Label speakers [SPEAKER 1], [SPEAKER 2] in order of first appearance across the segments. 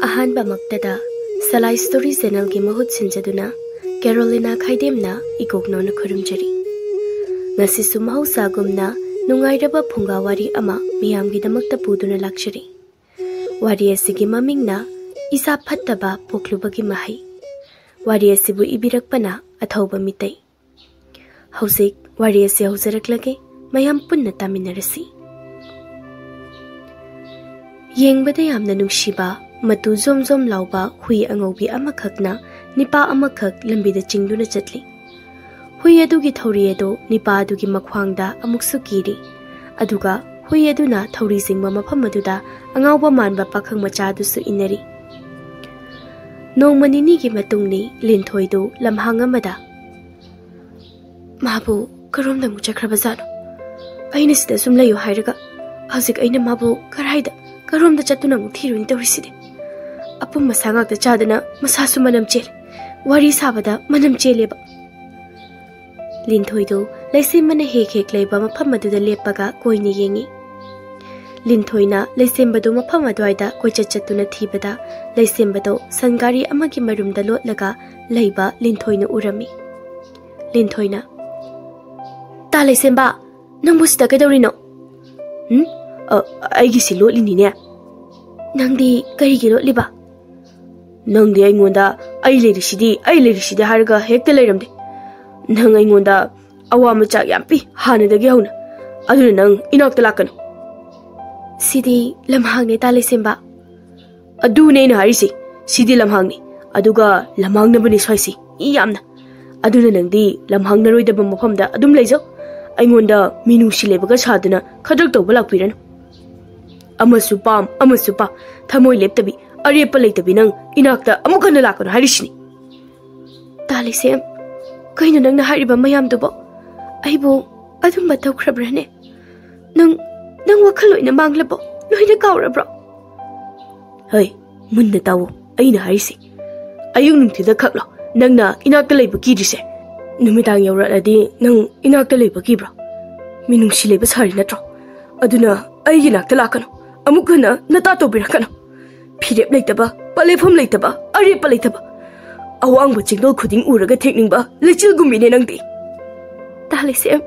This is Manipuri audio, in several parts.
[SPEAKER 1] Ahanba Maktada, Salai Story Channel gi mahut sinjaduna, Carolina Khaidemna ikoknona khurumjari. Ngasi sumau sagumna nungairaba funga wari ama miyamgidamakta puduna lakshari. Wari asigi mamingna isa fattaba poklubagi Mahei. Wari asibu ibirakpana Athouba Meetei. Hauzik wari asi hauzaraklage mayam punna taminarasi. Yengbada yamna nungshiba matu zom zom lauba hui angobi amakhakna nipa amakhak lambida chingduna chatli. Hui adugi thauri ado nipa adugi makhwangda amuksu kiri. Aduga hui aduna thauri singba mafam aduda angawba manba pakhang machadusu inari. Nong manini gi matungni linthoidu lamhang amada. Mabu karomda muchakraba zano. Aina sida sumlayo hairaga. Hazik aina mabu karaida karomda chatuna muthiru tawriside. Apum masangak da chadana masasu manam chel. Wari sabada manam cheleba. Linthoidu laisem mana hek leba mafam aduda lepaga koini yengi. Linthoina laisembadu mafam adwaida koichatuna thibada laisembado sangari amagi marumda lotlaga leiba linthoina urami. Linthoina Ta laisemba nangbu sida kaidorino? Aigi si lotlini ne. Nangdi karigi lotliba? Nangdi aingonda ai lerisidi harga hekta leiramde. Nang aingonda awama chak yampi hanadagi hauna. Aduna nang inakta lakano. Sidi lamhangne ta laisemba. Adune na harisi. Sidi lamhangne. Aduga lamhang nabani swaisi. Iyamna. Aduna nangdi lamhang naroidaba mafamda adum leijo. Aingonda minusi lebaga saduna khadrak tawba lakpirano. Amasu pam thamoi leptabi arepa leitabi nang inakta amukana lakano harishini. Ta laisem kaina nangna hariba mayamdubo aibo adumba tawkhrabrane. Nang wakhaloina manglabo loina kawrabro. Hey, munna tawo aina harisi. Ayung nungthida khaklo nangna inakta leiba kirise. Numitang yauradi nang inakta leiba kibra. Minungsi leiba sari natro. Aduna aigi nakta lakano. Amukana natato birakano. Pirep leitaba, palefam leitaba, arepa leitaba. Awangba chingdol khuding uraga thekningba lechil gumine nangdi. Talisem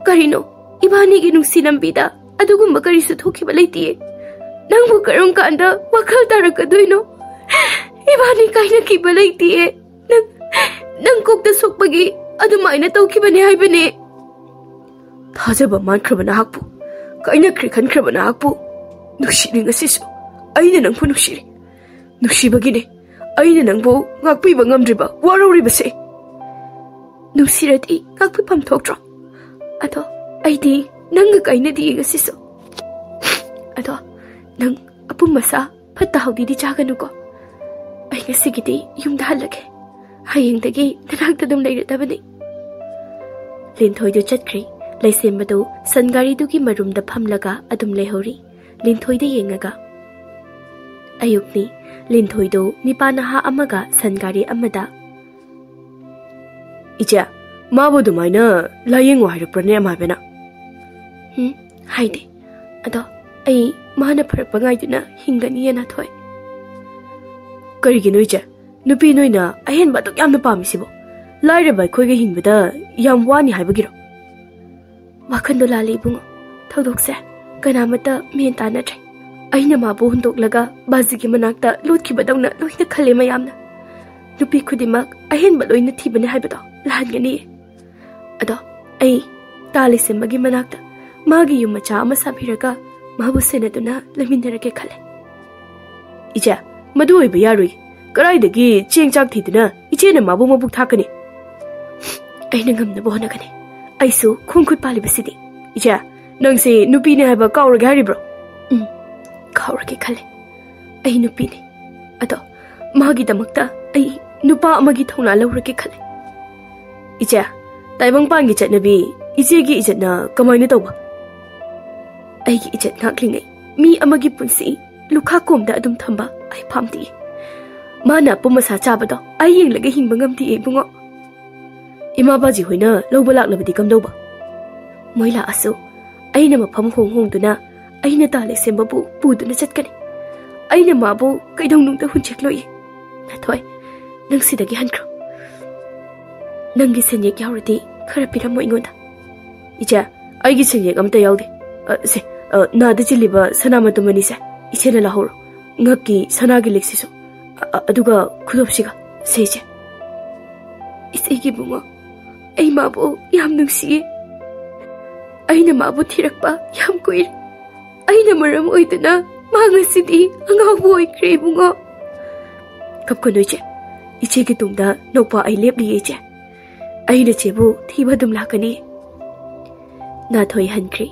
[SPEAKER 1] karino ibani gi nungsi nambida adugumba karisu thokiba leitiye. Nangbu karam kanda wakhal tarakadoino. Ibani kaina kiba leitiye. Nang kokta sokpagi adumaina tawkibane haibane. Thajaba mankrabana hakpu kaina krikhan krabana hakpu nushiri ngasisu aina nangpu nushiri nushibagine aina nangbu ngakpiba ngamdriba waroribase nusirati ngakpipam thoktro ado aidi nanga kaina di ngasisu ado nang apum masa phatta haudi chaganuko ai ngasigidi yumda halage hayengdagi nanakta dum leiradabani linthoidu chatkri laisembadu sangari dugi marumda phamlaga adum lehori linthoide yengaga ayukni linthoido nipanaha amaga sangari amada Echa mabu dumaina layeng wahirprane amabena haide ado ai mana pharpa ngaiduna hingani yana thoi karigino Echa nupi noina ahen batuk yamna pamisibo laire bai khoige hinbada yam wani haibagiro wakhando lali bungo thodokse kanamata menta na tre aina mabu hundoklaga bazigi manakta lotkibadawna loina khale mayamna nupi khudimak ahen ba loina thibane haibado lahangani ado ai tali sembagi manakta magi yum macha ama sabiraga mabu senaduna laminarake khale Echa madu oiba yarui karaidagi chengchak thiduna ichena mabu mabuk thakani aina ngamna bonagani aisu khungkhut palibasidi Echa nangse nupi ne haba kauraga haribro kaurage khale ai nupi ne ado magi damakta ai nupa amagi thona laurage khale Echa taibang pangi chatnabi ichegi ijatna kamaina tawba aigi ijat naklingai mi amagi punsi lukha komda adum thamba ai phamti mana pumasa chabado ai yenglaga hingba ngamti e bungo ima baji hoina lobala labadi kamdawba moila asu aina mafam hongduna aina tale sembabu puduna chatkani aina mabu kaidong nung da hunchek loi na thoi nang sidagi hankro nangi senyek yaurati khara piramo ingonda icha aigi senyek amta yaude se na da chiliba sanama tumani se ichena lahoro ngaki sanagi leksiso aduga khudopsiga seje isegi bungo ai mabu yam nungsi aina mabu thirakpa yam koir aina maram oiduna mangasidi angabu oikre bungo kapkonoiche iche ki tungda nokpa ai lepli eche aina chebu thiba dum lakani na thoi hankri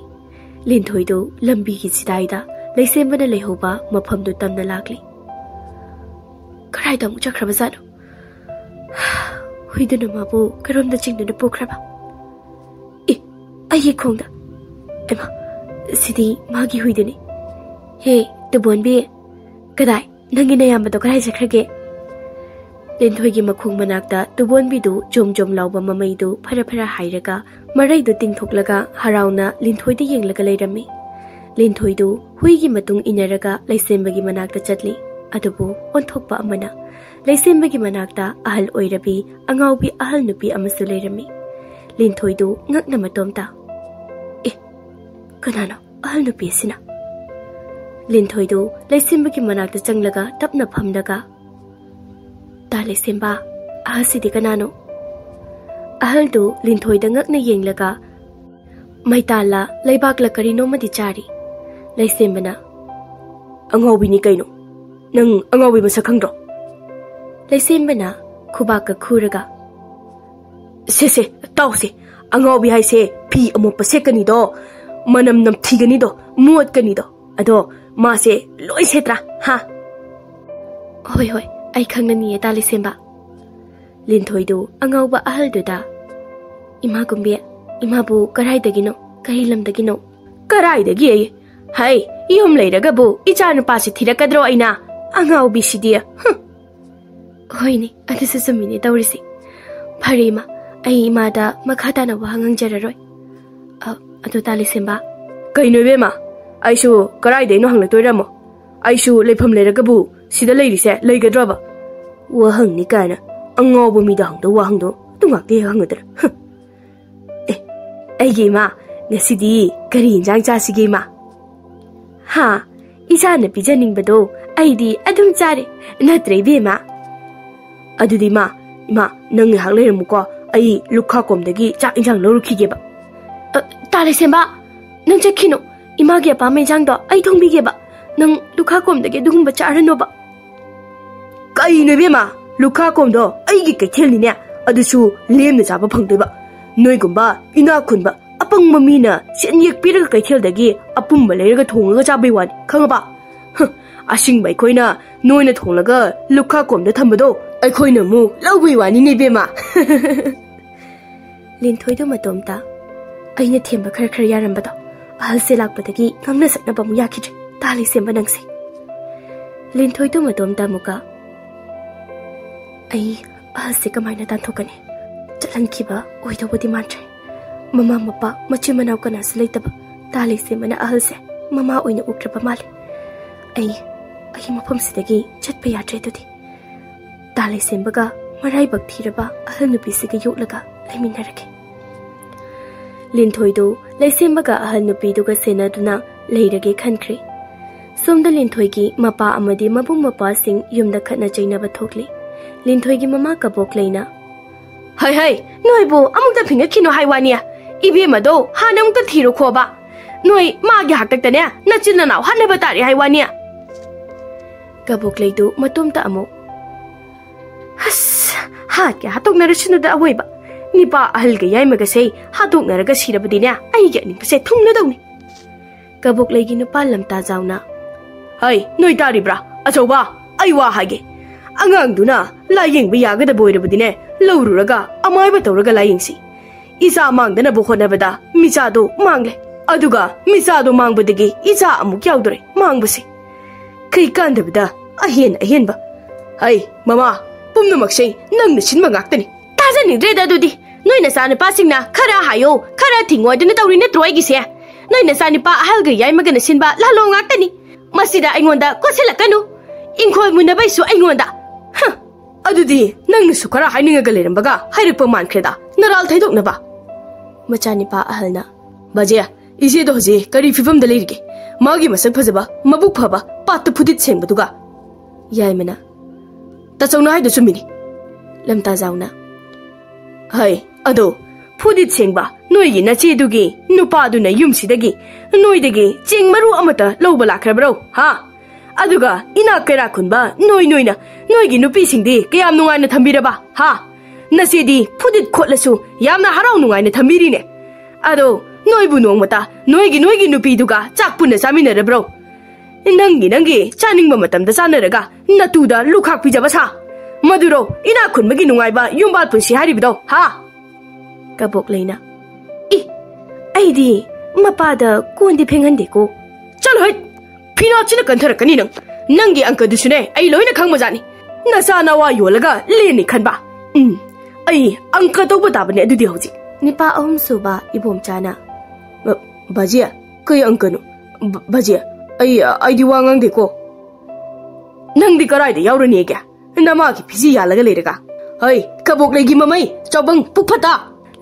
[SPEAKER 1] lin thoi do lambi ki sidaida leisembana lehoba mafam do tamna lakli karai da mucha khraba zado huiduna mabu karom da chingna pokraba e ai khongda ema sidi magi huiduni he to bonbi kadai nangi na yamba to karai jakrage len thoi gi makhung manakta to bonbi du jom jom lawba mamai du phara phara hairaga marai du tingthoklaga harauna lin thoi de yenglaga leirami lin thoi du hui gi matung inaraga leisembagi manakta chatli adubu onthokpa amana leisembagi manakta ahal oirabi angaubi ahal nupi amasu leirami lin thoi du ngakna matomta e kanano ahal nupi sina lin thoi du leisembagi manakta changlaga tapna phamdaga ta leisemba ahal sidi kanano ahal du lin thoi da ngakna yenglaga maitala leibakla karino madi chari leisembana angaubi ni kaino nang angaubi masakangro leisembana khubaka khuraga se tause angaubi haise phi amopa sekani do manam nam thigani do muat kani do ado ma se loi setra ha hoi ai khangnani eta leisemba linthoi do angauba ahal do da ima gumbe ima bu karai dagino kai lam dagino karai dagi hai yom leiraga bu ichanu pasi thirakadro aina angaubi sidia hoini adise sumini tawrisi pharima ai imada makhata na wahangang jararoi adu tali semba kaino bema aisu karai de no hangla toiramo aisu lepham leiraga bu sida leirise leigadroba wahang ni kana angobu mi da hangdo wahangdo tungak de hangadra ai ma nesidi kari injang cha sige ma ha isa na pijaning bado aidi adum chare natre bema adudi ma nang hang leiramu ko ai lukha komdagi chak injang lorukige ba tale semba nang chekhino ima ge pa me jang do ai thongbi ge ba nang lukha komdagi dugum ba charano ba kai ne bema lukha komdo ai gi ke thelni ne adusu lemna jaba phangde ba noi gumba ina khunba apang mamina sen yek piraga kai theldagi apumba leiraga thongaga chabai wan khangaba asing bai khoina noina thonglaga lukha komda thambado ai khoina mu laubai wani ne bema lin thoido matomta aina themba khar yarambado ahal se lakpadagi ngamna satna bamu yakhidre tali semba nangse lin thoido matomta muka ai ahal se kamaina tan thokani chalan khiba oido bodi mantre mama mapa machi manau kana seleitaba tali semana ahal se mama oina ukraba male ai mafam sidagi chatpa yatre dudi tali sembaga marai bak thiraba ahal nupi siga yoklaga laiminarake linthoi do laisembaga ahal nupi duga senaduna leirage khankhri somda linthoi gi mapa amadi mabung mapa sing yumda khatna chainaba thokli linthoi gi mama kabok leina hai noi bu amukta phinga khino haiwania ibe mado hanam ta thiro khoba noi ma gi haktak tane nachina naw hanaba tari haiwania kabok leidu matumta amu has hat ya hatok narishinu da awoiba nipa ahal ga yai maga sei hatok naraga sirabadine ai ga ni pase thumna dawni kabok leigi nu palam ta jauna hai noi tari bra achoba ai wa hage angang duna la yeng bi yaga da boirabadine lawruraga amai ba tawraga la yengsi isa mangdana bu khonabada micha do mangle aduga micha do mangbadagi isa amuk yaudre mangbasi kai kandabda ahen ba hai mama pumna maksai nang na sinma ngaktani tazani reda dudi noi na sa pa singna khara hayo khara thingoi dina tawri na troi gi se noi na sa pa ahal ga yai magana sinba la lo ngaktani masida aingonda koselakanu ingkhol munabaisu aingonda ha adudi nang sukara haininga galerambaga hairikpa mankreda naral thaidoknaba machani pa ahalna baje ise do hoje kari fifam da leirge magi masak phajaba mabuk phaba pat phudit sengbaduga yaimana ta chawna haidu sumini lamta jauna hai ado phudit sengba noigi nache dugi nupa duna yumsidagi noidagi chengmaru amata lawba lakrabro ha aduga ina kera khunba noina noigi nupi singdi kayam nungaina thambiraba ha nasedi phudit khotlasu yamna harau nungaina thambirine ado noibu nongmata noigi nupi duga chak punna saminarabro nangi chaningba matamda chanaraga natuda lukhak pijaba sa maduro ina khunbagi nungaiba yumbal punsi haribdo ha kabok leina I aidi mapada kondi phengande ko chal hoi phina china kanthara kani nangi angka dusune ai loina khangma jani nasa nawa yolaga leni khanba ai angka to bata bane adudi hoji nipa ahum suba ibom chana bajia kai angka no bajia ai di wangang de ko nangdi karai de yaurani kya nama ki phiji yalaga lerega hoi kabok legi mamai chobang pukphata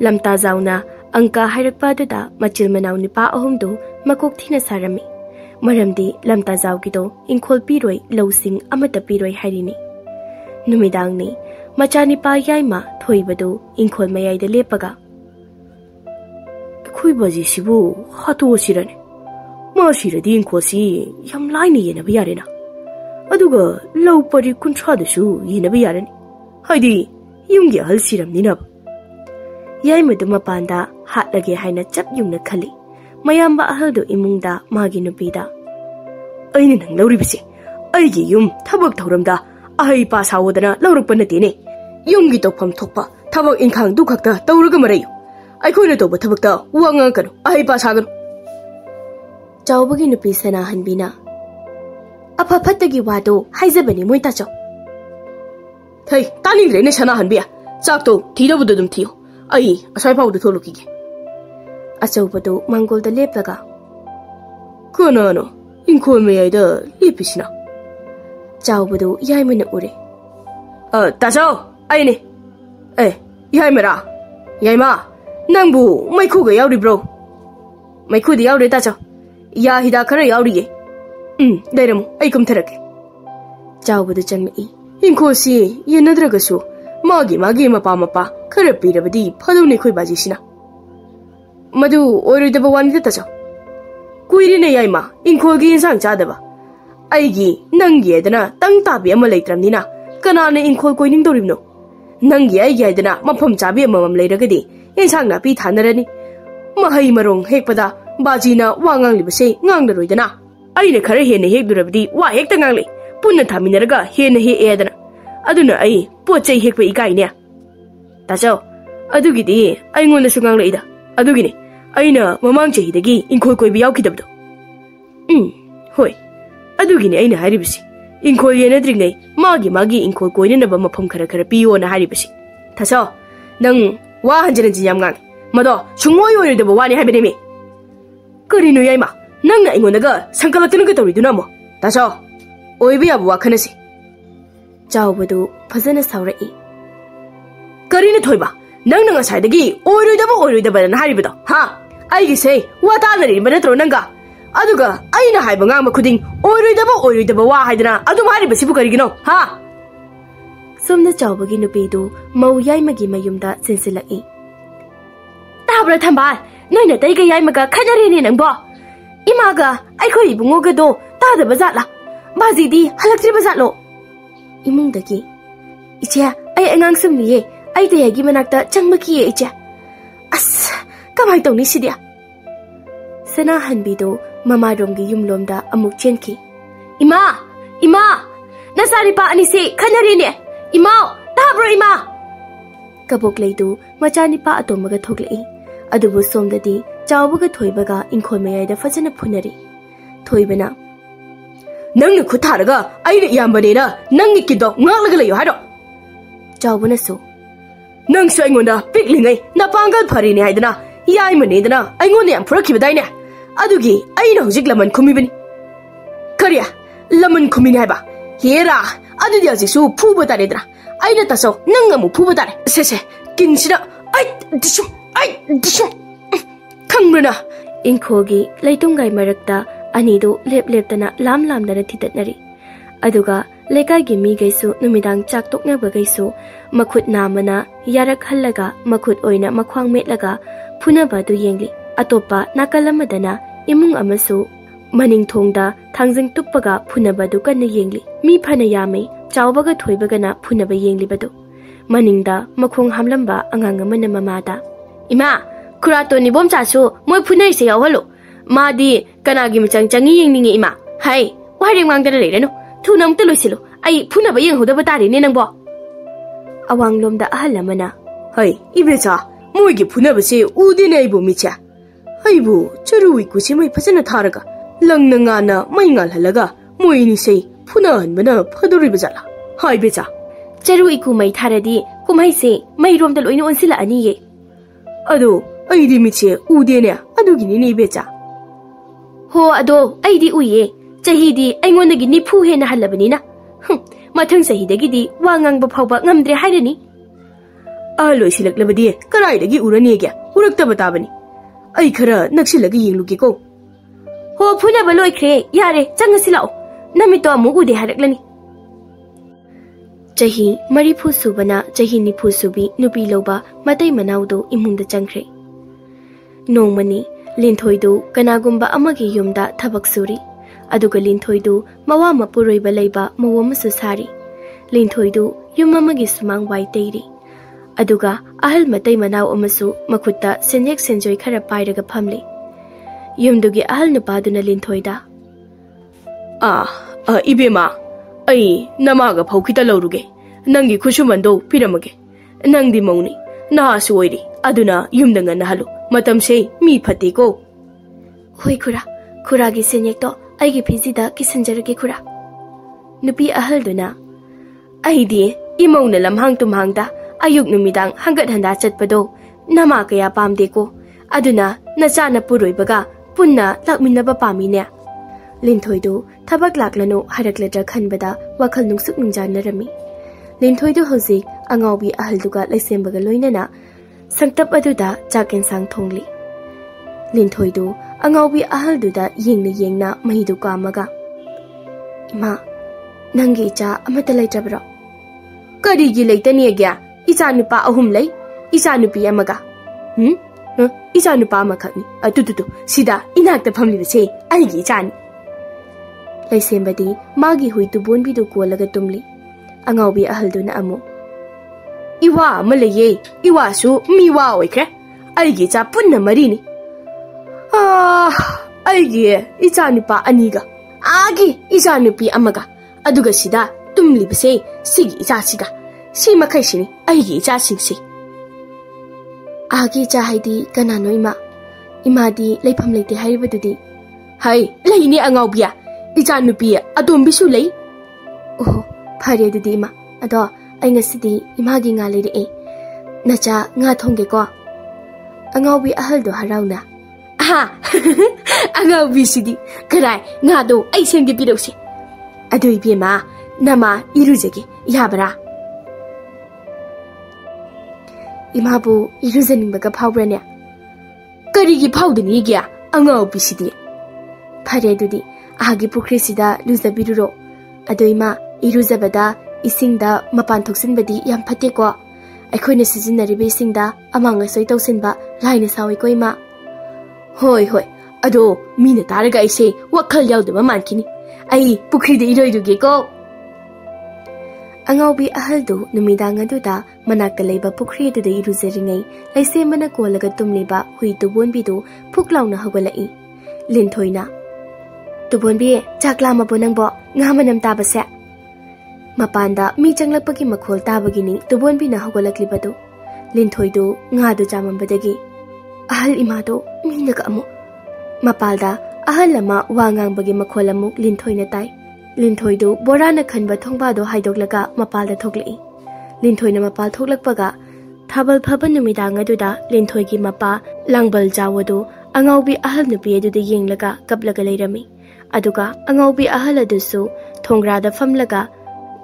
[SPEAKER 1] lamta zauna angka hairakpa da machil manau nipa ahum do makok thina sarami maramdi lamta zawgi do ingkhol piroi losing amata piroi harini numidang ni machani pa yaima thoibadu ingkhol mayai da lepaga khoi baji sibu hatu sirane ma siradi ingkhol si yam laini yena biyarena aduga low pari kunthra da su yena biyarani haidi yumgi hal siram nina yai madu mapanda hatlage haina chap yungna khali mayamba ahaldo imungda magi nupida aini nang lauribisi aigi yum thabak thoramda ahai pa sawodana laurukpa natine yumgi tokpham thokpa thabak inkhang du khakta tawruga marai aikhoina toba thabakta wanga kanu ahai pa saganu chawbagi nupi sana hanbina apha phattagi wado haijabani moita chaw thai taningre ne sana hanbia chakto thirabudu dum thiyo ai asai pawdu tholukige achawbadu mangol da leplaga kono ingkhol mayai da lepisina chawbadu yaimana ure tasaw aine yaimara yaima nangbu maikhu ga yauri bro maikhu di yauri tasaw ya hida khara yauri dairamu ai kumtharake chawbadu changni ingkhol si yenadragasu magi mapa khara pirabadi phadone khoi bajisina madu oiroidaba wanida tasaw kuirine yaima ingkholgi insang chadaba aigi nangi edana tang tabi ama leitramnina kanana ingkhol koining doribno nangi aigi edana mafam chabi amam leiragadi insang na pi thanarani mahai marong hekpada bajina wangang libase ngangdaroidana aina khara hene hekdurabadi wa hekta ngangle punna thaminaraga hene he edana aduna ai pochai hekpa ikaine tasaw adugidi aingonda sungang adugini aina mamang chahidagi ingkhol koibi yaukidabdo hoi adugini aina haribisi ingkhol yenadringai magi ingkhol koinanaba mafam khara piyo na haribisi tasaw nang wa hanjana ji yam ngang mado sungmoi oirodaba wani habinemi karino yaima nangna ingonaga sankalatuna tawriduna mo tasaw oibi abu wakhanasi chawbadu phajana sawrai karina thoiba nangna ngasaidagi oiroidaba na haribado ha aigi sei wata nari banatro nanga aduga aina haiba ngama khuding oiroidaba wa haidana adu mari basibu karigino ha somna chawbagi nupedu mau yaimagi mayumda sensilai tabra thamba noina taiga yaimaga khajarene nangbo imaga aikhoi ibungoga do tada bazatla bazidi halaktre bazatlo imungdagi iche ai angang samniye ai tayagi manakta changmaki iche as kamai tawni sidia sana hanbido mama romgi yumlomda amuk chenki ima nasari pa anise khanarine ima tabro ima kabok leidu machani pa atomaga thoglei adubu somdadi chawbaga thoibaga ingkhol mayai da fajana phunari thoibana nangni khutharaga aina iyambanena nangni kido ngalaga leyo haro chawbana so nang so aingonda piklingai napangal pharini haidana yaimane dana aingonda yam phurakibadaine adugi aina hojik laman khumibani Kariya, laman kumini haiba. Hera, adudi haujiksु fuba taredra. Aina tasau, nang amu fuba tare. Se, kinsida, ai, dishum. Khangrana. Ingkhogi laitungai marakta anidu lep-leptana lam-lamdana thitatnari. Aduga lekai gi mi gaisu numidang chak toknaba gaisu makhut namana yarak hallaga makhut oina makhwang metlaga phunaba du yengli. Atopa nakalamadana imung amasu maning thongda thangjing tukpaga phunaba du kanna yengli. Mi phana yame chawbaga thoibagana phunaba yengli badu. Maningda makhong hamlamba angang amana mamada. Ima Kurato ni bom chasu moi phunai se yawhalo. Madi kanagi machang changi yengninge ima. Hai, wari mangdara leirano. Thunam te loisilo. Ai phuna ba yeng hodaba tari ne nangbo. Awang lomda ahal amana. Hai, ibecha. Moi gi phuna ba se ude nei bu micha. Hai bu charui ku se mai phasana tharaga. Langna ngana mai ngal halaga. Moi ni sei phuna hanbana phadori bajala. Hai becha. Charui ku mai tharadi kumai se mai rom da loina onsila ani ye. Ado Aidi miche udene adugini ni becha. Ho ado aidi uye. Chahidi aingonagi ni phu hena halabanina. Mathang sahidagidi wangang ba phawba ngamdre hairani. Aloi silaklabadi karaidagi urani gya. Uraktaba tabani. Ai khara naksilagi yenglugi ko. Ho phuna ba loikhre yare changasilao. Namito amu ude haraklani. Chahi marifu subana chahi nifu subi nupi loba matai manaudo imungda changkhre. Nongmani Linthoidu kanagumba amagi yumda thabak suri. Aduga Linthoidu mawa mapuroiba leiba mawamasu sari. Linthoidu yum amagi sumang wai teiri. Aduga ahal matai manau amasu makutta senjek senjoi khara pairaga phamli. Yumdugi ahal nupaduna Linthoida. Ibema, ai namaga phawkita lauruge. Nangi khusumando piramage. Nangdi mauni. Nahasu oiri. Aduna yumdanga nahalu. Matam se mi phate ko. Hoi khura, khuragi senyek to aigi phizida kisanjarage khura. Nupi ahal duna. Aidi imauna lamhang tumhangda ayuk numidang hangat handa chatpado nama kaya pamde ko. Aduna nachana puroibaga punna lakminaba pamine. Linthoidu thabak laklano haraklatra khanbada wakhal nungsuk nungjanarami. Linthoidu hojik angawbi ahalduga laisembaga loinana Sangtap aduda chaken sang thongli. Linthoidu angawbi ahalduda yengna mahidu kamaga. Ima, nangi icha amata laitrabro. Karigi laitani agya, icha nupa ahum lai, icha nupi amaga. Icha nupa amakakni. Tututu, sida inakta phamlibase aigi ichani. Laisembadi magi huitu bonbidu kolaga tumli. Angawbi ahalduna amu. Iwa malaye, iwa su miwa oikre. Aigi cha punna marini. Aigi icha nupa aniga. Agi icha nupi amaga. Aduga sida tumli base sigi icha siga. Si makai sini aigi icha singsi. Agi cha haidi kanano ima. Imadi laifam leite hairibadudi. Hai, laini angawbiya. Icha nupi adombisu lai. Oh, phare dudi ima. Ado ai ngasidi imagi nga leire. Nacha nga thongge ko. Angawbi ahaldo harauna. Angawbi sidi karai nga do ai semge pirosi. Ado ibema nama irujege yabra. Imabu iruzaninbaga phawbrane. Karigi phawdani gya angawbi sidi. Phare dudi ahagi pukri sida luzabiruro. Ado ima iruzabada isingda mapan thoksinbadi yam phate ko. Aikhoina sizinaribe isingda amanga soi tausinba laina sawi ko ima. Hoi hoi, ado mina taraga aise wakhal yaudaba mankini. Ai pukrida iroiruge ko. Angawbi ahaldo numidang aduda manakta leiba pukri aduda iruzaringai laisembana kolaga tumliba hui tubonbidu phuklauna hawalai. Linthoina. Tubonbi chaklama bonangbo ngamanam tabase. Mapanda mi changlapagi makhol tabagini tubonbi na hawalaklibadu. Linthoidu ngadu chamambadagi. Ahal imado minaga amu. Mapalda ahal lama wangang bagi makholamu Linthoina tai. Linthoidu borana khanba thongbado haidoklaga mapalda thoklei. Linthoina mapal thoklakpaga thabal phaban numidang aduda Linthoigi mapa langbal jawadu angawbi ahal nupi aduda yenglaga kaplaga leirami. Aduga angaubi ahal adusu thongrada famlaga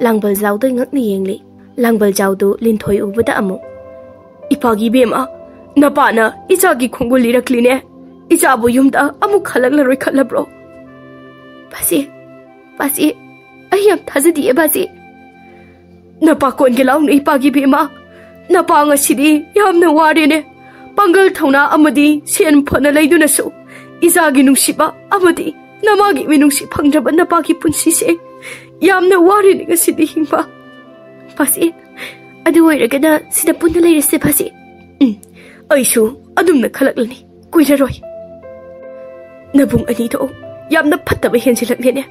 [SPEAKER 1] langbal jawdu ngakni yengli. Langbal jawdu Linthoi ubada amu. Ipagi bema napana ichagi khongul lirakline. Ichabu yumda amu khalaklaroi khalabro. Basi ayam thazadi basi. Napa kon gelau ni ipagi bema. Napa ngasidi yamna warine. Pangal thona amadi sen phona laiduna su. Izagi nungsiba amadi namagi minungsi phangraba napagi punsi se. Yamna warine ngasidi hingba. Basi adu oiragana sida punna leirese basi. Aisu adumna khalaklani kuiraroi. Nabung ani to yamna phattaba hensilakne.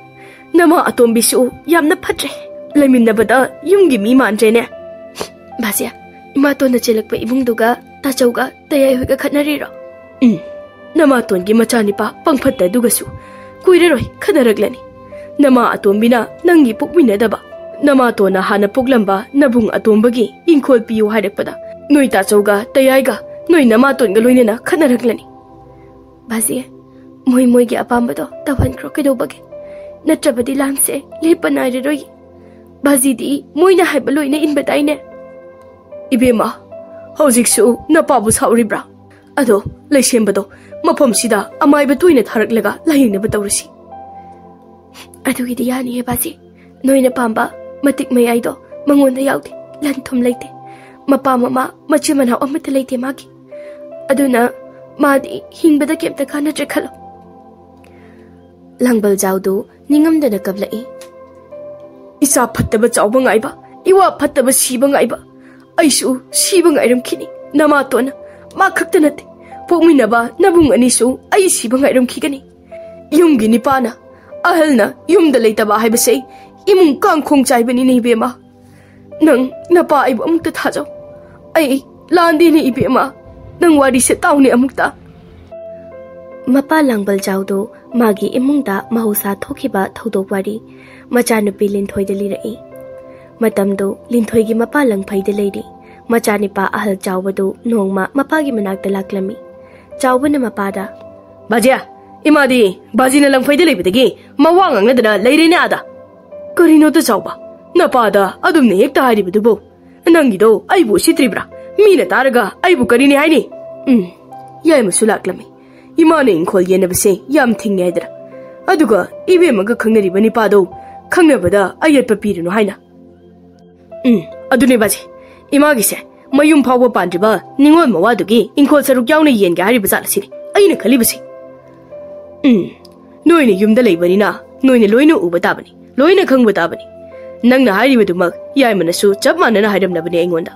[SPEAKER 1] Nama atombisu yamna phatre. Laiminabada yumgi mi manjene. Basi imaton na chelakpa ibungduga tachauga tayai hoiga khatnarira. Nama atongi machanipa pangphatta dugasu kuiraroi khadaraglani. Nama atombina nangi pukminadaba. Nama atona hana puklamba nabung atombagi ingkhol piyu hairakpada. Noi tachauga tayaiga noi nama atonga loinena khatnaraglani. Basi moi gi apambado tawan krokedobage. Natrabadi lamse lepanairiroi. Bazi di moina haiba loina inbadaine. Ibema hojiksu napabu sauribra. Ado leisembado mafamsida amaiba toina tharaklaga layingnaba tawrasi. Adugidi yani he bazi noina pamba matik mayaido mangonda yaudi lan thum leite. Mapa mama machi manhaw amata leite magi. Aduna madi hingbada kemta khana trekhalo. Langbal jawdu ningamdana kablai. Isa phattaba chawba ngaiba iwa phattaba siba ngaiba. Aisu siba ngairam khini nama tona ma khakta nate pokminaba nabung anisu ai siba ngairam khigani. Yumgi nipana ahalna yumda leitaba haibase imung kangkhong chaibani nei bema. Nang napa aibu amukta thajaw. Ai landi ni ibema nang wari se tawni amukta. Mapa langbal jawdo magi imungda mahusa thokiba thodok wari machanupi Linthoi da lirai. Matamdo Linthoi gi mapa langphai da leiri. Machanipa ahal chawbadu nongma mapa gi manakta laklami. Chawbana mapada Bajia imadi bajina langphai da leibidagi mawang angladana leirena ada. Karino ta chawba napada adumne hekta haribudubo. Nangido aibu sitribra mina taraga aibu karini haini. Yai masulaklami. Imane inkhol yenabase yam thingaidra. Aduga ibemaga khangnariba nipado khangnabada ayatpa pirino haina. Adune baji imagise mayum phawba pandriba ningol mawadugi inkhol saruk yauna yenga hariba zalasini aina khalibasi. Noina yumda leibanina noina loina uba tabani loina khangba tabani. Nangna haribadumak yaimanasu chap manana hairamnabani aingonda.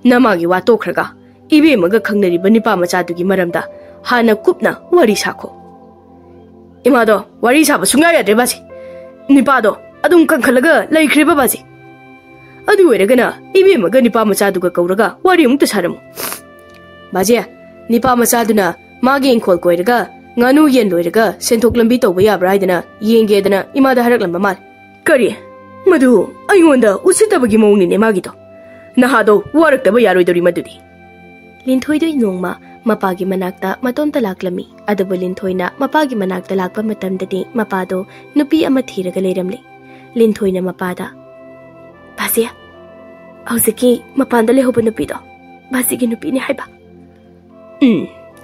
[SPEAKER 1] Namagi wa tokhrga ibemaga khangnariba nipa machadugi maramda hana kupna wari sako. Imado wari saba sunga yadre basi. Nipado adum kankhalaga laikhriba basi. Adu oiragana ibemaga nipa machaduga kauraga wari amukta saramu. Baje nipa machaduna magi inkhol koiraga nganu yen loiraga senthok lambi tawba yabra haidana yengedana imada haraklamba mal. Kari madu aingonda usitabagi mawngni magido. Nahado waraktaba yaroidori madudi. Linthoi doi nongma mapagi manakta matomta laklami. Adabu Linthoina mapagi manakta lakpa matamdadi mapado nupi ama thiraga leiramli. Linthoina mapada Basia Ausiki mapanda lehoba nupido Basigi nupi ni haiba.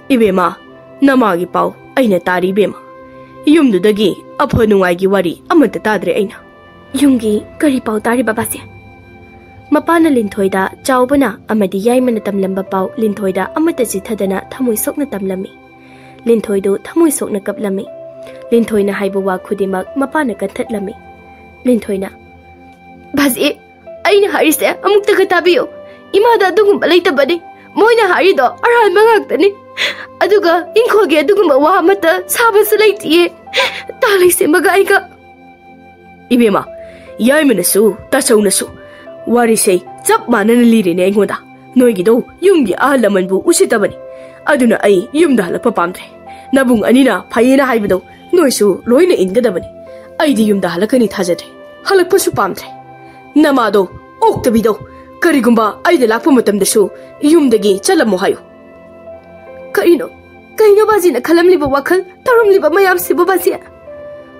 [SPEAKER 1] Ibema namagi pau aina tari bema. Yumdudagi apho nungaigi wari amata tadre aina. Yumgi kari pau tari babasia. Mapana Linthoida chawbana amadi yaimana tamlamba pau Linthoida amata chithadana thamoi sokna tamlami. Linthoidu thamoi sokna kaplami. Linthoina haiba wa khudimak mapana kathatlami. Linthoina Bazi aina harise amukta katabiyo. Imada adugumba leitabani moina harido aranba ngaktani. Aduga inkholge adugumba wa amata sabasu leitiye. Talise magaiga Ibema yaimanasu tachaunasu wari say chap manana lirine aingoda. Noigido yumgi ahalamanbu usitabani. Aduna ai yumda halakpa pamdre. Nabung anina phayena haibado noisu loina ingadabani. Aidi yumda halakani thajadre. Halakpasu pamdre. Namado oktabido karigumba aida lakpa matamdasu yumdagi chalamo hayo. Kaino bajina khalamliba wakhal taramliba mayam sibu basia.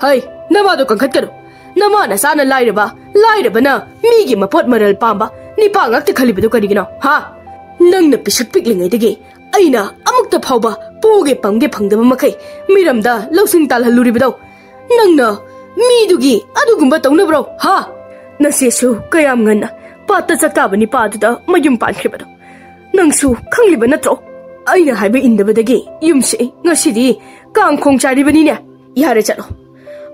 [SPEAKER 1] Hai, nama do kangkat karo. Nama na sana lairaba na migi mapot maral pamba. Nipa ngakta khaliba do karigino. Ha? Nang na pisak piklingai dege. Aina amukta phauba poge pamge phangdaba makai. Miramda lausing talhaluriba do. Nang na midugi adugumba taunabro. Ha? Nasesu kayam ngana. Pata sakaba ni paduda mayum pankriba do. Nangsu khangliba natro. Aina haiba indaba dege. Yumse ngasidi kang khong chariba ni ne. Yare chalo.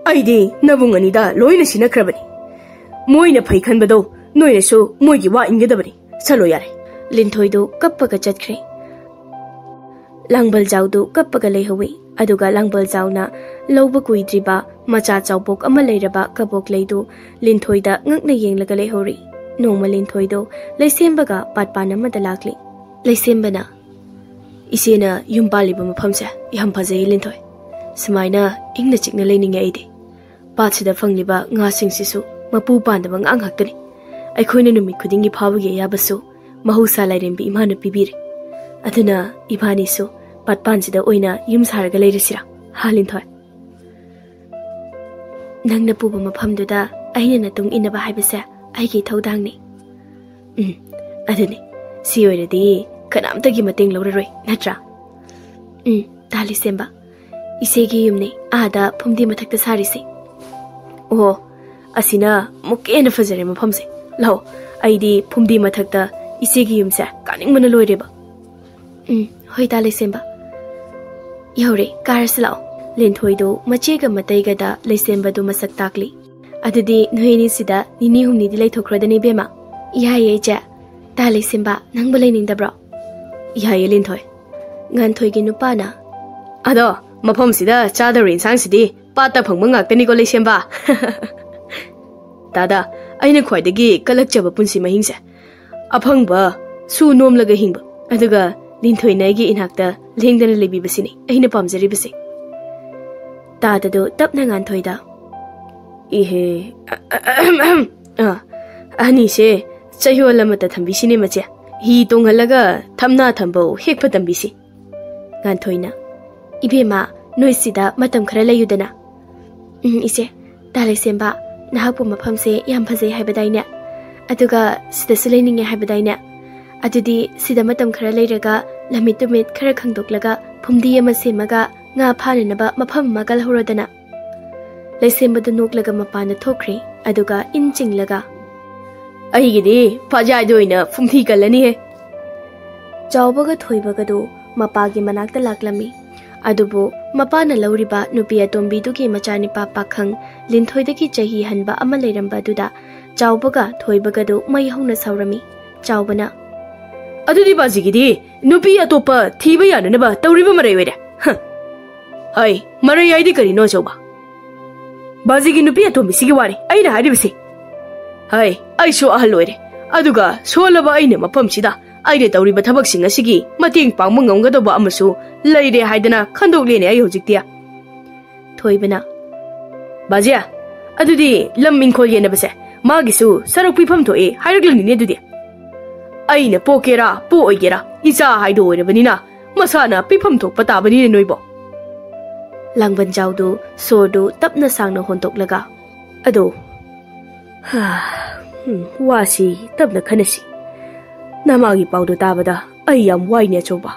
[SPEAKER 1] Aidi nabungani da loina sinakrabani. Moina phai khanbado noina su moigi wa ingedabani. Chalo yare. Linthoi do kappaga chatkre. Langbal jaw do kappaga leihawi. Aduga langbal jaw na lawba kuidriba macha chawbok ama leiraba kabok leidu linthoi da ngakna yenglaga leihori. Nongma linthoi do leisembaga patpan amada lakli. Leisembana isena yumpaliba mafamse yam phajai linthoi. Sumaina ingna chikna leininga aidi. Patsida fangliba nga singsisu mapu pandaba nga ngaktani. Aikhoina numit khudingi phawagi yabasu mahusa lairembi imana pibire. Aduna ibani su patpansida oina yum saraga leirisira. Halinthoi. Nangna puba mafamduda aina natung inaba haibase aigi thaudangni. Aduni si oiradi kanamtagi mateng lauraroi natra. Tali semba. Isegi yumni ada phumdi mathakta sarisi. Oh, asina mukena fajare mafamse. Lao, aidi phumdi mathakta isegi yumse kaning mana loireba. Hoi tali semba. Yaure karas lao. Linthoi do machega mataiga da leisemba do masak takli. Adudi nuhini sida nini humni di leithokradani bema. Yaye ja. Tali semba nangba leining-dabro. Yaye linthoi. Nganthoi gi nupana. Ado mafam sida chadari insang sidi pata phangma ngaktani ko leisemba. Dada aina khwaidagi kalakchaba punsi mahingse. Aphangba su nomlaga hingba. Aduga linthoi naigi inhakta lengdana lebibasini aina pamjaribasi. Dada do tapna nganthoi da. Ihe ani se chayola mata thambisini mache. Hi tonghalaga thamna thambo hekpa tambisi. Nganthoi na. Ibema noisida matam khara layudana. Ise dalai semba nahapu mafamse yam phajai haibadaina. Aduga sida sulaininge haibadaina. Adudi sida matam khara layraga lamit tumit khara khangdoklaga phumdi ama semaga nga phananaba mafam magal horodana. Laisembadu noklaga mapana thokri aduga inchinglaga. Aigidi phajai doina phumthi kalani he. Chawbaga thoibaga do mapagi manakta laklami. Adubu mapana lauriba nupi atombi duki machani pa pakhang linthoi daki chahi hanba ama leiramba duda chawbaga thoibaga do mai hauna saurami chawbana adudi bazigidi nupi atopa thiba yana ba tauriba marai wede hai marai aidi kari no chawba bazigi nupi atombi sigi wari aina haribisi hai ai so ahloire aduga solaba aina mapam sida aire tauriba thabak singa sigi mateng pangma ngamgado ba amasu laire haidana khandokle ai hojiktia thoibana bazia adudi lammin khol yena base magisu sarok pifam thoi hairaglani ne dudi aina pokera po oigera isa haido oirebanina masana pifam thok patabani ne noibo langban jawdu sordu tapna sangna hontoklaga ado wasi tapna khanasi namagi paudu tabada ai yam waine choba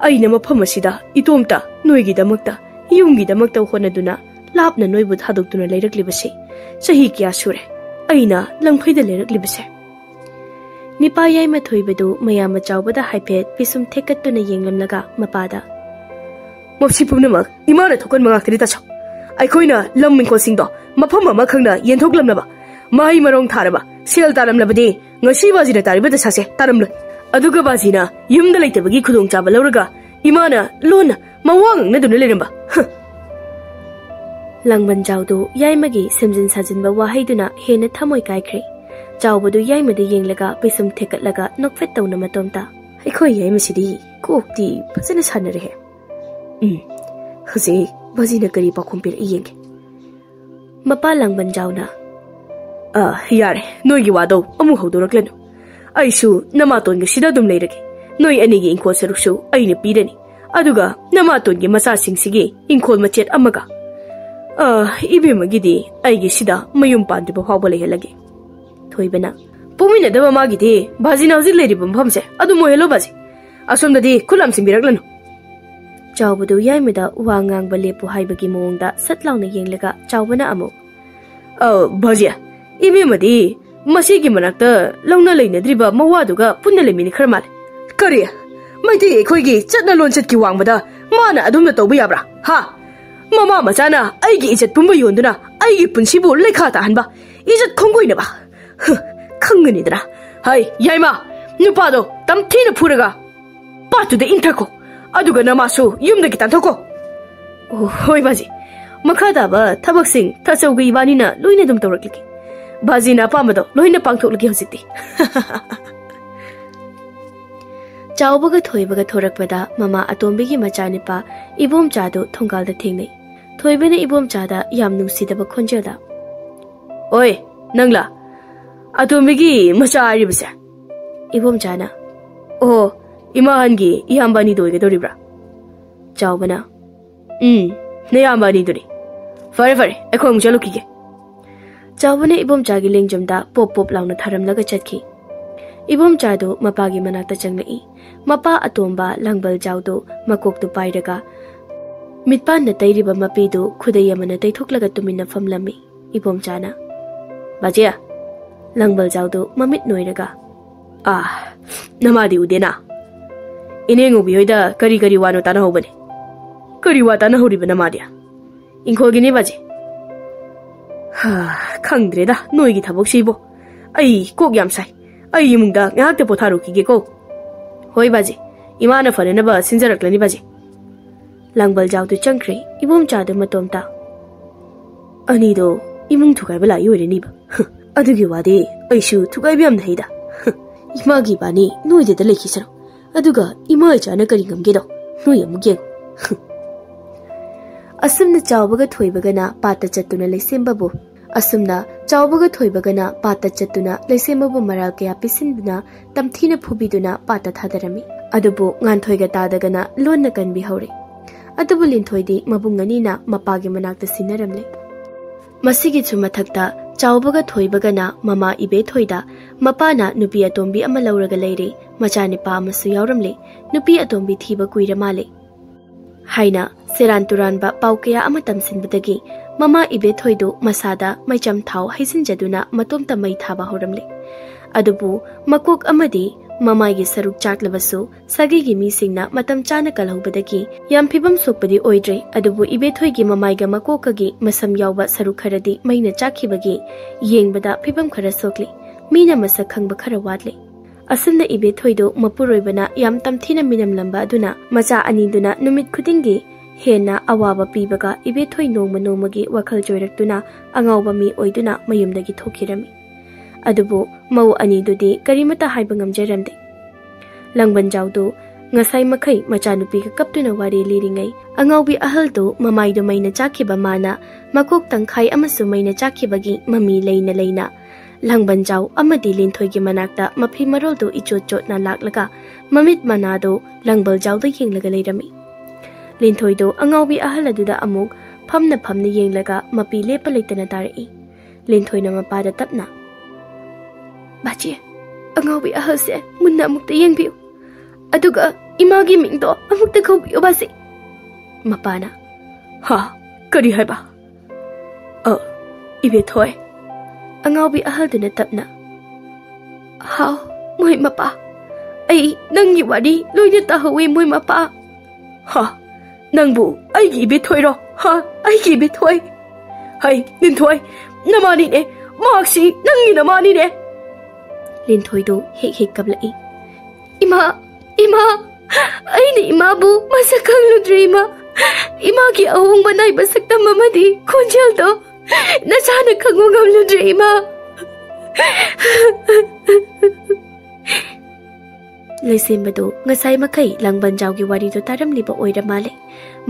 [SPEAKER 1] aina mafam asida itomta noigi damakta yumgi damakta honaduna lapna noibu thadoktuna leiraklibase sahi kya sure aina langphaida leiraklibase nipa yai ma thoibadu mayama chawbada haipet pisum thekatuna yenglamlaga mapada mopsi pumnamak imana thokan mangakri ta chaw aikhoina lammin khosingdo mafam ama khangna yenthoklamnaba mai marong tharaba sel taramlabadi ngasi bazina taribada sase taramlo aduga bazina yumda leitabagi khudong chaba lawraga imana lona mawang na dun leramba langban jawdu yaimagi semjin sajinba wahaiduna hena thamoi kaikre jawbadu yaimada yenglaga pisum thekatlaga nokfet tawna matomta aikhoi yaimasidi kokti phajana sanare he hose bazina kari pakompir iyeng mapa langban jawna yare noigi wado amu haudoraklanu aisu namatongi sida dum leirage noi anigi inkol saruksu aina pirani aduga namatongi masa singsigi inkol machet amaga Ibemagidi aigi sida mayum pandiba phawba lehelage thoibana pumina daba magidi bajina hojik leiribam phamse adu mohelo baji asomdadi khulam simbiraklan chawbadu yaimeda wangang ba lepu haibagi mongda satlauna yenglaga chawbana amu bajia ibemadi masigi manakta launa leinadriba mawaduga punna lemini kharmal kari maiti khoigi chatna lonchat ki wangbada mana adumna tawba yabra ha mama machana aigi ijat pumba yonduna aigi punsibu lekha ta hanba ijat khonggoina ba khangani dra hai yaima nupado tamthina phuraga patu de inthako aduga namasu yumda ki tanthoko hoi baji makhada ba thabaksing thachaugi banina loina dum tawrakliki baji na pamado loina pangthokliki hositi chawbaga thoibaga thorakpada mama atombigi machanipa ibom chadu thongalda thengnei thoibena ibom chada yam nungsidaba khonjada oi nangla atombigi macha aribase ibom chana oh imahangi iyambani doige doribra chawbana ne yambani dori fare fare ekhong chalukige chawbana ibom chagi lengjamda pop pop launa tharamlaga chatki ibom chadu mapagi manakta changlai mapa atomba langbal jawdo makoktu pairaga mitpan na tairiba mapidu khudayamana taithoklaga tumina famlami ibom chana bajia langbal jawdo mamit noiraga namadi udena inengu biyoida kari kari wano tana hobane kari wa tana horiba namadia inkhogini baji khangdreda noigi thabok ai kok yam sai ai imungda ngakte potharu kige ko hoi baji imana farena ba sinjaraklani baji langbal jawdu changkre ibom chadu matomta ani do imung thukai bala yore ni ba adugi wade aishu thukai biam naida imagi bani noide da lekhi saro aduga ima chana kari ngamge do noi amuge asumna chawbaga thoibagana pata chattuna leisembabu asumna chawbaga thoibagana pata chattuna leisembabu maral kaya pisinduna tamthina phubiduna pata thadarami adubu nganthoiga tadagana lonna kanbi haure adubu linthoidi mabungani na mapagi manakta sinaramle masigi chumathakta chawbaga thoibagana mama ibe thoida mapana nupi atombi ama lauraga leire machani pa amasu yauramle nupi atombi thiba kuira male haina seran turan ba paukaya ama tamsinbadagi mama ibe thoidu masada maicham thau haisinjaduna matomta mai thaba horamle adubu makok amadi mamai saruk chaklabasu sagi gi misingna matam chana kalhubadagi yam phibam sokpadi oidre adubu ibe thoigi mamai ga makokagi masam yawba saruk kharadi maina chakhibagi yengbada phibam khara sokli mina masak khangba khara wadle asumna ibe thoidu mapuroibana yam tamthina minam lamba aduna macha ani duna numit khudingi hena awaba pibaga ibe thoi nongma nongmagi wakhal joiraktuna angawba mi oiduna mayumdagi thokirami adubu mau ani dudi karimata haiba ngamjaramde langban jawdu ngasai makhai machanupi ka kaptuna wari liringai angawbi ahaldu mamai do maina chakhiba mana makok tangkhai amasu maina chakhibagi mami leina leina langban jaw amadi linthoigi manakta mafi maroldu ichot na laklaga mamit manado langbal jawda yenglaga leirami linthoido angawbi ahaladuda amuk phamna yenglaga mapi lepa leitana tarai linthoina mapada tapna bachi angawbi ahalse munna mukta yengbiu aduga imagi mingdo amukta khawbiu basi mapana ha kari haiba ibe thoi angawbi ahalduna tapna hau moi mapa ai nanggi wadi loina tahawi moi mapa ha nangbu ai gi be thoi ro ha ai gi be thoi hai nin thoi namani ne maksi nangi namani ne lin thoi do hek kablai ima ai ni ima bu masakang ludrima ima gi awong banai basakta mamadi khonjal do nasana khangongam ludrima leisembado ngasai makai langban jawgi wari do taram liba oira male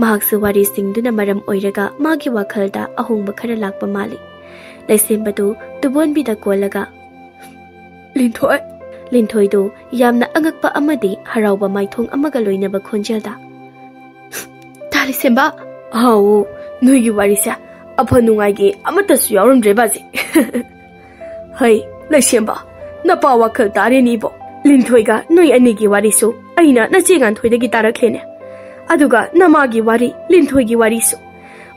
[SPEAKER 1] mahaksu wari singduna maram oiraga magi wakhalda ahongba khara lakpa male leisembado tubon bida kolaga linthoi do yamna angakpa amadi harawba maithong amaga loinaba khonjelda tali semba hau nuigi wari sa afa nungaigi amatasu yauramdre baji. Hai, laisemba, napa wakal tare ni bo. Linthoiga noi anigi wari su, aina na chengan thoidagi taraklene. Aduga namagi wari, linthoigi wari su.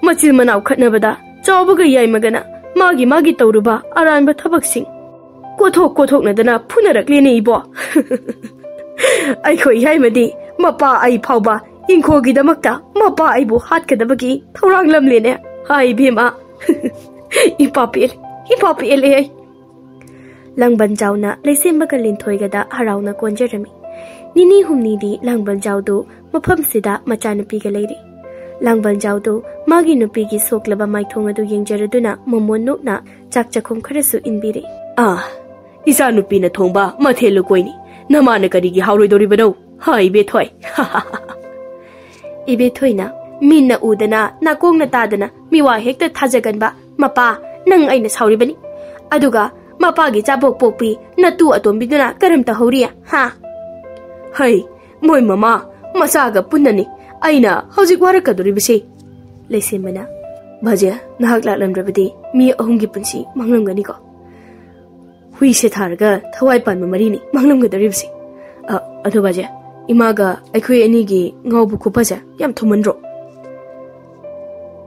[SPEAKER 1] Machil manau khatnabada, chawbaga yaimagana, magi tauruba, aranba thabaksing. Kothok nadana punaraklene ibo. Aikhoi yaimadi, mapa ai phauba, ingkhogi damakta, mapa aibu hatkadabagi, thorang lamlene. Hai bhima. Ipapil ai. Langban jauna leisembaga linthoigada harauna konjerami. Nini humni di langban jaudu mafam sida machanapiga leiri. Langban jaudu magi nupigi soklaba maithong adu yengjaraduna momon nokna chak chakhum kharasu inbiri. Isa nupi na thongba mathelu koini. Namana karigi hauroidori bano. Ha ibe thoi. Ibe thoina minna udana nakongna tadana miwa hekta thajaganba mapa nang aina sauribani. Aduga mapagi chabok pokpi natu atombiduna karamta horiya ha. Hai, moi mama masaga punnani aina hojik warakadoribase. Leisembana bhaja nahak laklamdrabadi mi ahumgi punsi manglamgani ko. Hui se tharga thawai panma marini manglamgadoribase. Adu bhaja imaga aikhoi anigi ngaubu khupaja yam thumandro.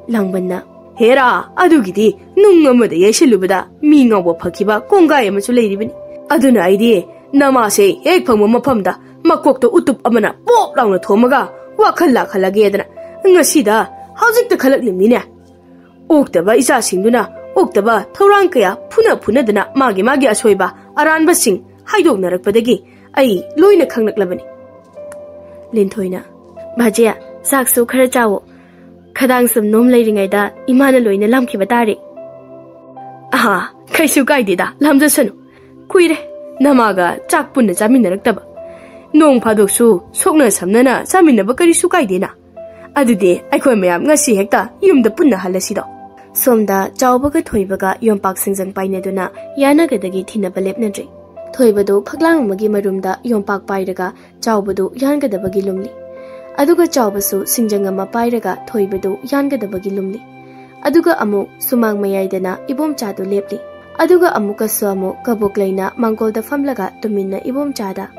[SPEAKER 1] Langbanna Hera, adugidi, nungamada yeshilubada, mingawa pakiba, kongaya masuliribini. Aduna idea, namase, egg pama mapamda, makokto utup amana, pop down a tomaga, wakala kalagedana, ngasida, how's it the color limina? Oktaba is asinduna, Oktaba, Torankaya, puna dana, magi asweba, aran basing, hido narakpadagi, ai, loina kangnak labani. Lintoina, Bajia, Saxo Karajawo. Khadang sum nom leiringaida imana loina lamkiba tari. Kaisu kaidida lamjasanu. Kuire namaga chak punna chaminaraktaba. Nong phadoksu sokna samnana chaminaba karisu kaidena. Adude aikhoi mayam ngasi hekta yumda punna halasido. Somda chawbaga thoibaga yompak singjang paineduna yanagadagi thinaba lepnadri. Thoibadu phaglang magi marumda yompak pairaga chawbadu yangadabagi lumli. Aduga chawbasu singjangama pairaga thoibadu yangadabagi lumli. Aduga amu sumang mayaidana ibom chadu lepli. Aduga amuka suamu kabukleina mangolda famlaga tuminna ibom chada.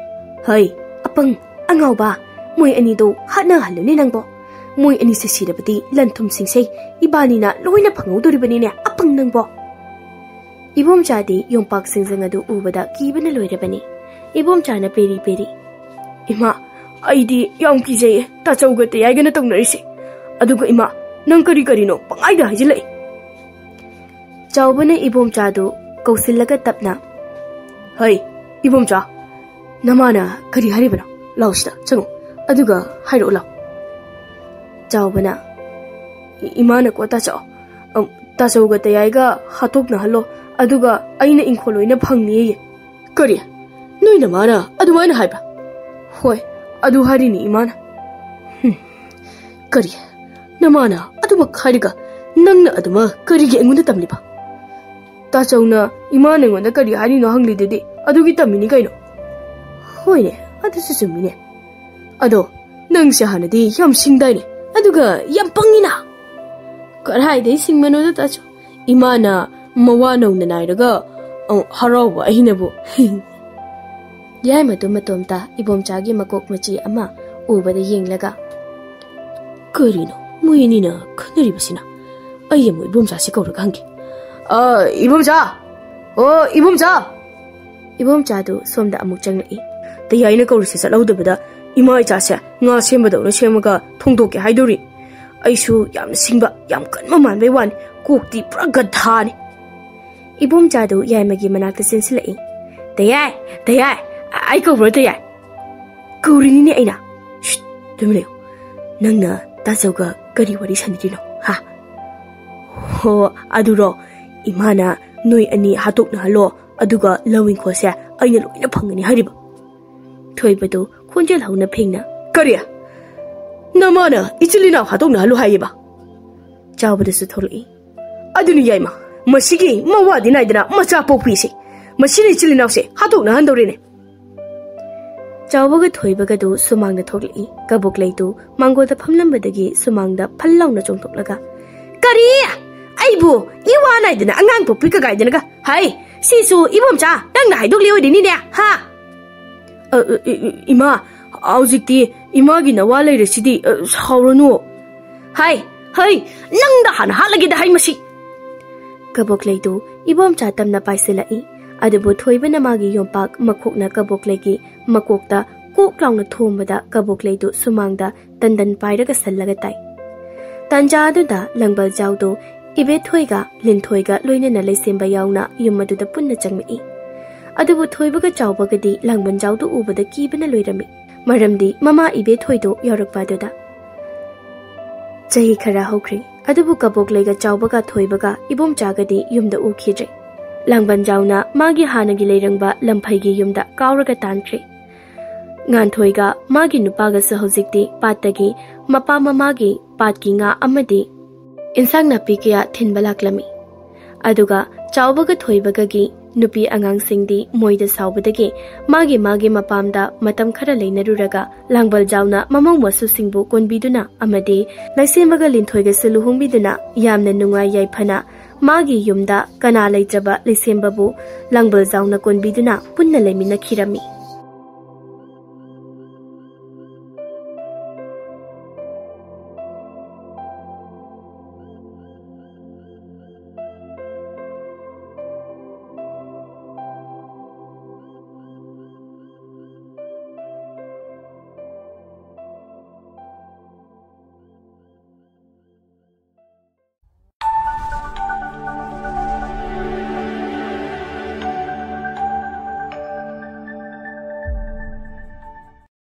[SPEAKER 1] Hai, apang angauba moi anido hatna haluni nangbo. Moi ani se sirabati lanthum singsei ibanina loina phangudoribani ne apang nangbo. Ibom chadi yompak singjangadu ubada kibana loirabani. Ibom chana peri. Ima Aidi yang kije ta chauga te yaigana tongnarisi. Aduga ima nang kari no pangaida hajilai. Chaubana ibom chadu kausillaga tapna. Hai, ibom cha. Namana kari haribana. Lausta changu. Aduga hairo lau. Chaubana imana ko ta chao. Ta chauga te yaiga hatokna halo. Aduga aina inkholoina phangni ye. Kari noina mana adumaina haiba. Hoi Adu hari ni imana. Kari, namana aduma khariga nangna aduma karigi engunda tamliba. Ta chauna imana engunda kari hari no hangli dede adugi tamini kaino. Hoine, adu susumine. Ado, nang se hanadi yam singdaine. Aduga yam pangina. Karai dei singmano da tacho. Imana mawana una nairaga harawa ahinabu. Yai matomta ibom chagi makok machi ama ubada yenglaga. Karino, muinina khanaribasina. Ayemu ibom cha sikauraga hangi. Ibom cha. Ibom cha. Ibom cha du somda amuk changlai. Tayaina kaurisi salaudabada ima cha se nga sembada ora semaga thongdoke haidori. Aisu yam singba yam kanma manbai wan kokti pura gadhani. Ibom cha du yai magi manakta sinsilai. Tayai. Ai kau berarti ya? Kau rini ni aina. Shh, tunggu. Nangna tak jauga kari wari sendiri no. Ha. Ho, aduro imana noi ani hatok na halo aduga lawing ko siya aina loina phangani hariba. Thoi badu khonjel hauna phengna. Kariya. Namana ichilina hatok na halo haiba. Chau badu su tholi. Aduni yaima. Masigi mawadi naidana macha pokpisi. Masini ichilina se hatok na handore ne. Chawbaga thoibaga du sumangda thokli kabuk leitu mangolda phamlambadagi sumangda phallauna chongthoklaga kari ai ꯑꯩꯕꯨ ꯏꯋꯥ ꯅꯥꯏꯗꯅ ꯑꯉꯥꯡ ꯄꯣꯛꯄꯤ ꯀꯒꯥꯏꯗꯅꯒ ꯍꯥꯏ ꯁꯤꯁꯨ ꯏꯕꯣꯝꯆꯥ ꯅꯪꯅ ꯍꯥꯏꯗꯣꯛꯂꯤ ꯑꯣꯏꯗꯣꯏꯅꯤꯅꯦ ꯍꯥ ꯏꯃꯥ ꯍꯧꯖꯤꯛꯇꯤ ꯏꯃꯥꯒꯤ ꯅꯋꯥ ꯂꯩꯔꯁꯤꯗꯤ ꯁꯥꯎꯔꯅꯨ ꯍꯥꯏ ꯍꯩ ꯅꯪꯗ ꯍꯥꯟꯅ ꯍꯥꯠꯂꯒꯦꯗ ꯍꯩ ꯃꯁꯤ ꯀꯕꯣꯛꯂꯩꯗꯨ ꯏꯕꯣꯝꯆꯥ ꯇꯝꯅ ꯄꯥꯏꯁꯤꯜꯂꯛꯏ ꯑꯗꯨꯕꯨ ꯊꯣꯏꯕꯅ ꯃꯥꯒꯤ ꯌꯣꯝꯄꯥꯛ ꯃꯈꯣꯛꯅ ꯀꯕꯣꯛꯂꯩꯒꯤ ꯃꯀꯣꯛꯇ ꯀꯣꯛ ꯂꯥꯎꯅ ꯊꯣꯝꯕꯗ ꯀꯕꯣꯛꯂꯩꯗꯨ ꯁꯨꯃꯥꯡꯗ ꯇꯟꯗꯟ ꯄꯥꯏꯔꯒ ꯁꯜꯂꯒ ꯇꯥꯏ ꯇꯥꯟꯖꯥ ꯑꯗꯨꯗ ꯂꯪꯕꯜꯖꯥꯎꯗꯨ ꯏꯕꯦꯊꯣꯏꯒ ꯂꯤꯟꯊꯣꯏꯒ ꯂꯣꯏꯅꯅ ꯂꯩꯁꯦꯝꯕ ꯌꯥꯎꯅ ꯌꯨꯝ ꯑꯗꯨꯗ ꯄꯨꯟꯅ ꯆꯪꯂꯛꯏ ꯑꯗꯨꯕꯨ ꯊꯣꯏꯕꯒ ꯆꯥꯎꯕꯒꯗꯤ ꯂꯪꯕꯜꯖꯥꯎꯗꯨ ꯎꯕꯗ ꯀꯤꯕꯅ ꯂꯣꯏꯔꯝꯃꯤ ꯃꯔꯝꯗꯤ ꯃꯃꯥ ꯏꯕꯦꯊꯣꯏꯗꯨ ꯌꯥꯎꯔꯛꯄ ꯑꯗꯨꯗ ꯆꯍꯤ ꯈꯔ ꯍꯧꯈ꯭ꯔꯦ ꯑꯗꯨꯕꯨ ꯀꯕꯣꯛꯂꯩꯒ ꯆꯥꯎꯕꯒ ꯊꯣꯏꯕꯒ ꯏꯕꯣꯝꯆꯥꯒꯗꯤ ꯌꯨꯝꯗ ꯎꯈꯤꯗ꯭ꯔꯦ ꯂꯪꯕꯜꯖꯥꯎꯅ ꯃꯥꯒꯤ ꯍꯥꯟꯅꯒꯤ ꯂꯩꯔꯪꯕ ꯂꯝꯐꯩꯒꯤ ꯌꯨꯝꯗ ꯀꯥꯎꯔꯒ ꯇꯥꯟꯈ꯭ꯔꯦ ꯉꯥꯟꯊꯣꯏꯒ ꯃꯥꯒꯤ ꯅꯨꯄꯥꯒꯁꯨ ꯍꯧꯖꯤꯛꯇꯤ ꯄꯥꯠꯇꯒꯤ ꯃꯄꯥ ꯃꯃꯥꯒꯤ ꯄꯥꯠꯀꯤ ꯉꯥ ꯑꯃꯗꯤ ꯏꯟꯁꯥꯡ ꯅꯥꯄꯤ ꯀꯌꯥ ꯊꯤꯟꯕ ꯂꯥꯛꯂꯝꯃꯤ ꯑꯗꯨꯒ ꯆꯥꯎꯕꯒ ꯊꯣꯏꯕꯒꯒꯤ ꯅꯨꯄꯤ ꯑꯉꯥꯡꯁꯤꯡꯗꯤ ꯃꯣꯏꯗ ꯁꯥꯎꯕꯗꯒꯤ ꯃꯥꯒꯤ ꯃꯄꯥꯝꯗ ꯃꯇꯝ ꯈꯔ ꯂꯩꯅꯔꯨꯔꯒ ꯂꯥꯡꯕꯜꯖꯥꯎꯅ ꯃꯃꯧ ꯃꯁꯨꯁꯤꯡꯕꯨ ꯀꯣꯟꯕꯤꯗꯨꯅ ꯑꯃꯗꯤ ꯂꯩꯁꯦꯝꯕꯒ ꯂꯤꯟꯊꯣꯏꯒꯁꯨ ꯂꯨꯍꯣꯡꯕꯤꯗꯨꯅ ꯌꯥꯝꯅ ꯅꯨꯡꯉꯥꯏ ꯌꯥꯏꯐꯅ ꯃꯥꯒꯤ ꯌꯨꯝꯗ ꯀꯅꯥ ꯂꯩꯇ꯭ꯔꯕ ꯂꯩꯁꯦꯝꯕꯕꯨ ꯂꯥꯡꯕꯜꯖꯥꯎꯅ ꯀꯣꯟꯕꯤꯗꯨꯅ ꯄꯨꯟꯅ ꯂꯩꯃꯤꯟꯅꯈꯤꯔꯝꯃꯤ